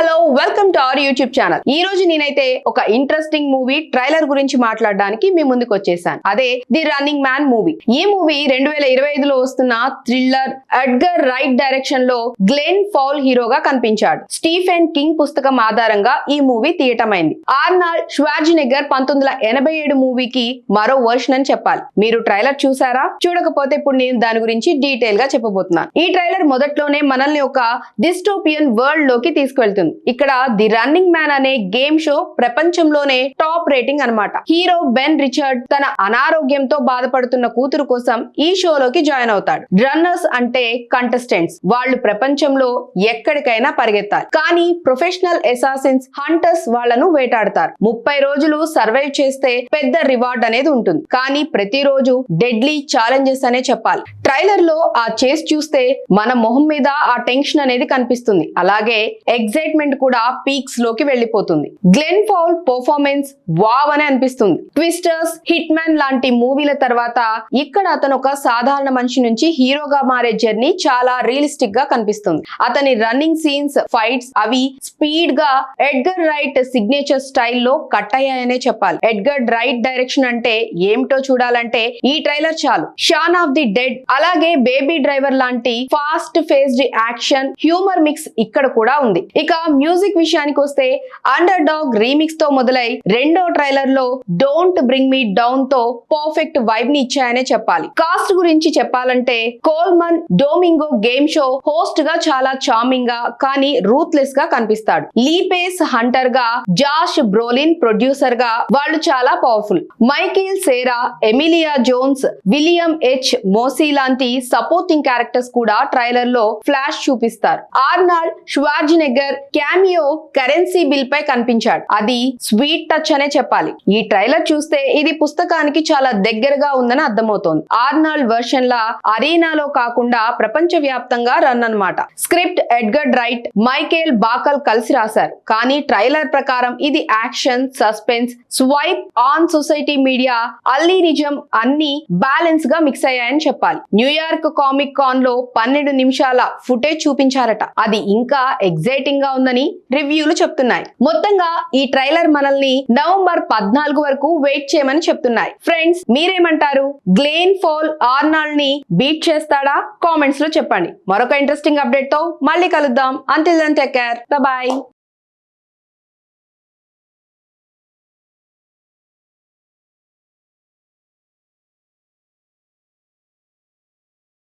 Hello welcome to our YouTube channel. ఈ రోజు నేనైతే ఒక ఇంట్రెస్టింగ్ మూవీ ట్రైలర్ గురించి మాట్లాడడానికి మీ ముందుకు వచ్చేసాను. అదే ది రన్నింగ్ మ్యాన్ మూవీ. ఈ మూవీ 2025లో వస్తున్న థ్రిల్లర్. ఎడ్గర్ రైట్ డైరెక్షన్ లో గ్లెన్ ఫౌల్ హీరోగా కనిపించాడు. స్టీఫెన్ కింగ్ పుస్తకం ఆధారంగా ఈ మూవీ తీయటమైంది. ఆర్నాల్డ్ ష్వార్జ్నెగ్గర్ 1987 మూవీకి మరో వర్షన్ అని చెప్పాలి. మీరు ట్రైలర్ చూసారా? చూడకపోతే ఇప్పుడు నేను దాని గురించి డీటెయిల్ గా చెప్పబోతున్నాను. ఈ ట్రైలర్ మొదట్లోనే మనల్ని ఒక డిస్టోపియన్ వరల్డ్ లోకి తీసుకెళ్తుంది. ఇక్కడ ది రన్నింగ్ మ్యాన్ అనే గేమ్ షో ప్రపంచంలోనే టాప్ రేటింగ్ అన్నమాట. హీరో బెన్ రిచర్డ్ తన అనారోగ్యంతో బాధపడుతున్న కూతురు కోసం ఈ షోలోకి జాయిన్ అవుతాడు. రన్నర్స్ అంటే కంటెస్టెంట్స్. వాళ్ళు ప్రపంచంలో ఎక్కడికైనా పరిగెత్తాలి. కానీ ప్రొఫెషనల్ అసాసిన్స్ హంటర్స్ వాళ్ళను వేటాడతారు. 30 రోజులు సర్వైవ్ చేస్తే పెద్ద రివార్డ్ అనేది ఉంటుంది. కానీ ప్రతిరోజు డెడ్లీ ఛాలెంజెస్ అనే చెప్పాలి. ట్రైలర్ లో ఆ చేస్ చూస్తే మన మొహం మీద ఆ టెన్షన్ అనేది కనిపిస్తుంది. అలాగే ఎగ్జైట్మెంట్ కూడా పీక్స్ లోకి వెళ్లిపోతుంది. గ్లెన్ ఫౌల్ పర్ఫార్మెన్స్ వావ్ అని అనిపిస్తుంది. ట్విస్టర్స్, హిట్ మ్యాన్ లాంటి మూవీల తర్వాత ఇక్కడ అతను ఒక సాధారణ మనిషి నుంచి హీరోగా మారే జర్నీ చాలా రియలిస్టిక్ గా కనిపిస్తుంది. అతని రన్నింగ్ సీన్స్, ఫైట్స్ అవి స్పీడ్ గా ఎడ్గర్ రైట్ సిగ్నేచర్ స్టైల్లో కట్ అయ్యాయనే చెప్పాలి. ఎడ్గర్ రైట్ డైరెక్షన్ అంటే ఏమిటో చూడాలంటే ఈ ట్రైలర్ చాలు. షాన్ ఆఫ్ ది డెడ్ అలాగే బేబీ డ్రైవర్ లాంటి fast faced action, humour mix ఇక్కడ కూడా ఉంది. ఇక మ్యూజిక్ విషయానికి వస్తే అండర్ డాగ్ రీమిక్స్ తో మొదలై రెండో ట్రైలర్ లో డోంట్ బ్రింగ్ మీ డౌన్ తో పర్ఫెక్ట్ వైబ్ ని ఇచ్చాయనే చెప్పాలి. కాస్ట్ గురించి చెప్పాలంటే Colman Domingo game show host గా చాలా చార్మింగ్ గా కానీ రూత్లెస్ గా కనిపిస్తాడు. లీపేస్ హంటర్ గా, జాష్ బ్రోలిన్ ప్రొడ్యూసర్ గా వాళ్ళు చాలా powerful. Michael Cera, Emilia Jones, William H Macy లాంటి సపోర్టింగ్ క్యారెక్టర్స్ కూడా ట్రైలర్ లో ఫ్లాష్ చూపిస్తారు. Arnold Schwarzenegger cameo currency bill పై కనిపించాడు. అది స్వీట్ టచ్ అనే చెప్పాలి. ఈ ట్రైలర్ చూస్తే ఇది పుస్తకానికి చాలా దగ్గరగా ఉందని అర్థమవుతోంది. ఆర్నాల్డ్ వర్షన్ లా అరీనాలో కాకుండా ప్రపంచ వ్యాప్తంగా రన్ అన్నమాట. Script Edgar Wright, Michael Bacall కలిసి రాశారు. కానీ ట్రైలర్ ప్రకారం ఇది action, suspense, swipe on society media, అల్లీ నిజం అన్ని బ్యాలెన్స్ గా మిక్స్ అయ్యాయని చెప్పాలి. న్యూయార్క్ కామిక్ కాన్ లో 12 నిమిషాల ఫుటేజ్ చూపించారట. అది ఇంకా ఎగ్జైటింగ్ గా ఉందని రివ్యూలు చెప్తున్నాయి. మొత్తంగా ఈ ట్రైలర్ మనల్ని నవంబర్ 14 వరకు వెయిట్ చేయమని చెప్తున్నాయి. ఫ్రెండ్స్, మీరేమంటారు? గ్లెన్ ఫౌల్ ఆర్నాల్డ్ ని బీట్ చేస్తాడా? కామెంట్స్ లో చెప్పండి. మరొక ఇంట్రెస్టింగ్ అప్డేట్ తో మళ్ళీ కలుద్దాం. Until then take care. By.